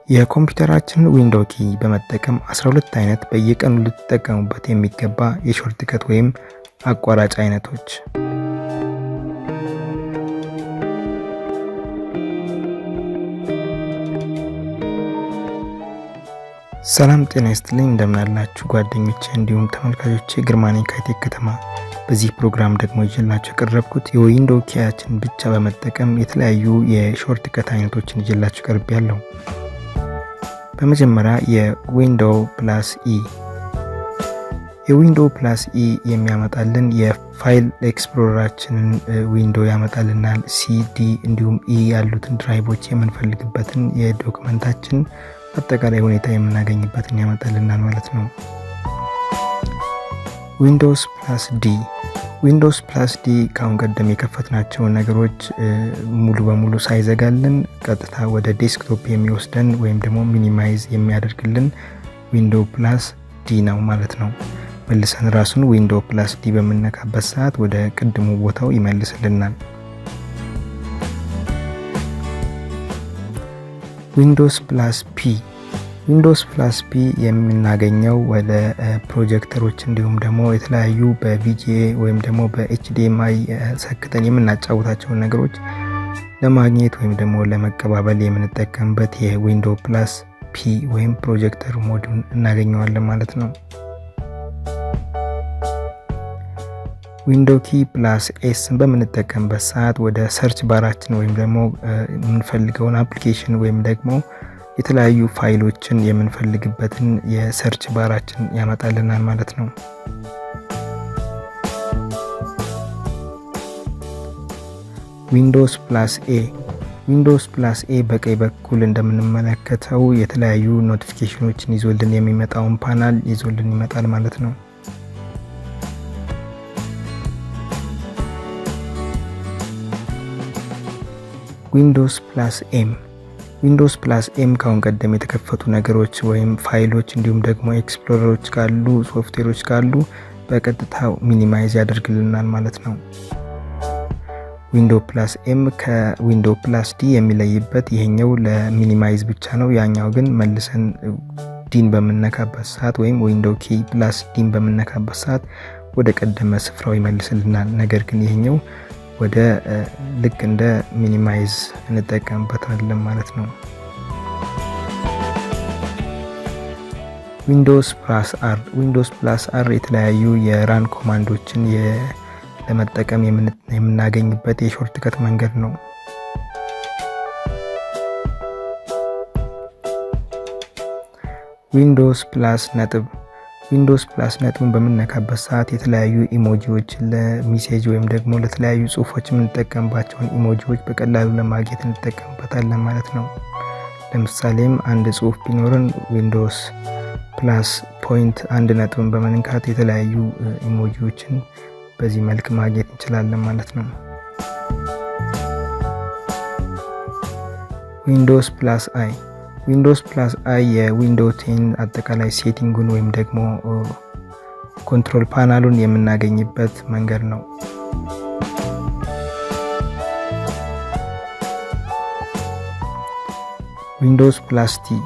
የኮምፒውተራችን ዊንዶው ኪ በመጠቀም 12 አይነት በየቀኑ ልትጠቀሙበት የሚገባ የሾርትከት ወይም አቋራጭ አይነቶች። ሰላም ጤና ይስጥልኝ፣ እንደምን አላችሁ ጓደኞቼ እንዲሁም ተመልካቾቼ። ግርማ ነኝ ከአይቴክ ከተማ። በዚህ ፕሮግራም ደግሞ ይዤላችሁ የቀረብኩት የዊንዶው ኪያችን ብቻ በመጠቀም የተለያዩ የሾርትከት አይነቶችን ይዤላችሁ ቀርቤያለሁ። በመጀመሪያ የዊንዶው ፕላስ ኢ። የዊንዶው ፕላስ ኢ የሚያመጣልን የፋይል ኤክስፕሎረራችንን ዊንዶው ያመጣልናል። ሲ፣ ዲ እንዲሁም ኢ ያሉትን ድራይቮች የምንፈልግበትን የዶክመንታችን አጠቃላይ ሁኔታ የምናገኝበትን ያመጣልናል ማለት ነው። ዊንዶውስ ፕላስ ዲ። ዊንዶውስ ፕላስ ዲ ካሁን ቀደም የከፈትናቸውን ነገሮች ሙሉ በሙሉ ሳይዘጋልን ቀጥታ ወደ ዴስክቶፕ የሚወስደን ወይም ደግሞ ሚኒማይዝ የሚያደርግልን ዊንዶው ፕላስ ዲ ነው ማለት ነው። መልሰን ራሱን ዊንዶው ፕላስ ዲ በምንነካበት ሰዓት ወደ ቅድሙ ቦታው ይመልስልናል። ዊንዶውስ ፕላስ ፒ። ዊንዶውስ ፕላስ ፒ የምናገኘው ወደ ፕሮጀክተሮች እንዲሁም ደግሞ የተለያዩ በቪጂኤ ወይም ደግሞ በኤችዲኤምአይ ሰክተን የምናጫውታቸውን ነገሮች ለማግኘት ወይም ደግሞ ለመቀባበል የምንጠቀምበት የዊንዶው ፕላስ ፒ ወይም ፕሮጀክተር ሞዱን እናገኘዋለን ማለት ነው። ዊንዶው ኪ ፕላስ ኤስን በምንጠቀምበት ሰዓት ወደ ሰርች ባራችን ወይም ደግሞ የምንፈልገውን አፕሊኬሽን ወይም ደግሞ የተለያዩ ፋይሎችን የምንፈልግበትን የሰርች ባራችን ያመጣልናል ማለት ነው። ዊንዶውስ ፕላስ ኤ። ዊንዶውስ ፕላስ ኤ በቀኝ በኩል እንደምንመለከተው የተለያዩ ኖቲፊኬሽኖችን ይዞልን የሚመጣውን ፓናል ይዞልን ይመጣል ማለት ነው። ዊንዶውስ ፕላስ ኤም። ዊንዶውስ ፕላስ ኤም ካሁን ቀደም የተከፈቱ ነገሮች ወይም ፋይሎች እንዲሁም ደግሞ ኤክስፕሎረሮች ካሉ ሶፍትዌሮች ካሉ በቀጥታ ሚኒማይዝ ያደርግልናል ማለት ነው። ዊንዶው ፕላስ ኤም ከዊንዶው ፕላስ ዲ የሚለይበት ይሄኛው ለሚኒማይዝ ብቻ ነው። ያኛው ግን መልሰን ዲን በምንነካበት ሰዓት ወይም ዊንዶው ኪ ፕላስ ዲን በምንነካበት ሰዓት ወደ ቀደመ ስፍራው ይመልስልናል። ነገር ግን ይሄኛው ወደ ልክ እንደ ሚኒማይዝ እንጠቀምበታለን ማለት ነው። ዊንዶውስ ፕላስ አር። ዊንዶውስ ፕላስ አር የተለያዩ የራን ኮማንዶችን ለመጠቀም የምናገኝበት የሾርትከት መንገድ ነው። ዊንዶውስ ፕላስ ነጥብ። ዊንዶውስ ፕላስ ነጥብን በምንነካበት ሰዓት የተለያዩ ኢሞጂዎችን ለሚሴጅ ወይም ደግሞ ለተለያዩ ጽሁፎች የምንጠቀምባቸውን ኢሞጂዎች በቀላሉ ለማግኘት እንጠቀምበታለን ማለት ነው። ለምሳሌም አንድ ጽሁፍ ቢኖርን ዊንዶውስ ፕላስ ፖይንት አንድ ነጥብን በመንካት የተለያዩ ኢሞጂዎችን በዚህ መልክ ማግኘት እንችላለን ማለት ነው። ዊንዶውስ ፕላስ አይ። ዊንዶውስ ፕላስ አይ የዊንዶው 10 አጠቃላይ ሴቲንጉን ወይም ደግሞ ኮንትሮል ፓናሉን የምናገኝበት መንገድ ነው። ዊንዶውስ ፕላስ ቲ።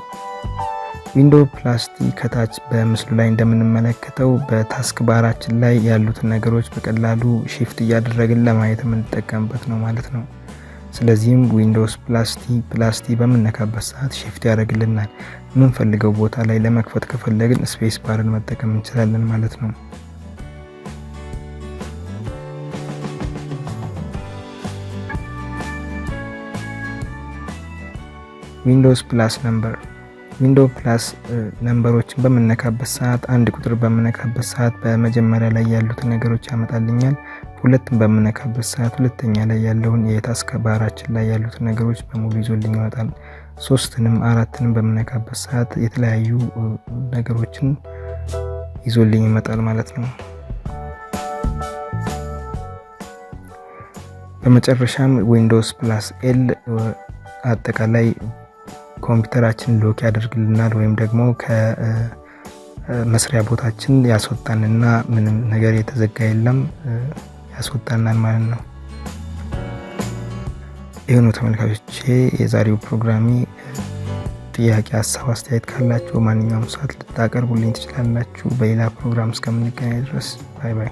ዊንዶው ፕላስ ቲ ከታች በምስሉ ላይ እንደምንመለከተው በታስክ ባራችን ላይ ያሉትን ነገሮች በቀላሉ ሺፍት እያደረግን ለማየት የምንጠቀምበት ነው ማለት ነው። ስለዚህም ዊንዶውስ ፕላስ ቲ በምንነካበት ሰዓት ሺፍት ያደርግልናል። የምንፈልገው ቦታ ላይ ለመክፈት ከፈለግን ስፔስ ባርን መጠቀም እንችላለን ማለት ነው። ዊንዶውስ ፕላስ ነምበር። ዊንዶው ፕላስ ነምበሮችን በምንነካበት ሰዓት አንድ ቁጥር በምንነካበት ሰዓት በመጀመሪያ ላይ ያሉትን ነገሮች ያመጣልኛል። ሁለትን በምንነካበት ሰዓት ሁለተኛ ላይ ያለውን የታስክ ባራችን ላይ ያሉትን ነገሮች በሙሉ ይዞልኝ ይመጣል። ሶስትንም አራትንም በምንነካበት ሰዓት የተለያዩ ነገሮችን ይዞልኝ ይመጣል ማለት ነው። በመጨረሻም ዊንዶውስ ፕላስ ኤል አጠቃላይ ኮምፒውተራችን ሎክ ያደርግልናል ወይም ደግሞ ከመስሪያ ቦታችን ያስወጣንና ምንም ነገር የተዘጋ የለም ያስወጣናል ማለት ነው። ይሄ ነው ተመልካቾቼ የዛሬው ፕሮግራሚ። ጥያቄ፣ ሀሳብ፣ አስተያየት ካላችሁ ማንኛውም ሰዓት ልታቀርቡልኝ ትችላላችሁ። በሌላ ፕሮግራም እስከምንገናኝ ድረስ ባይ ባይ።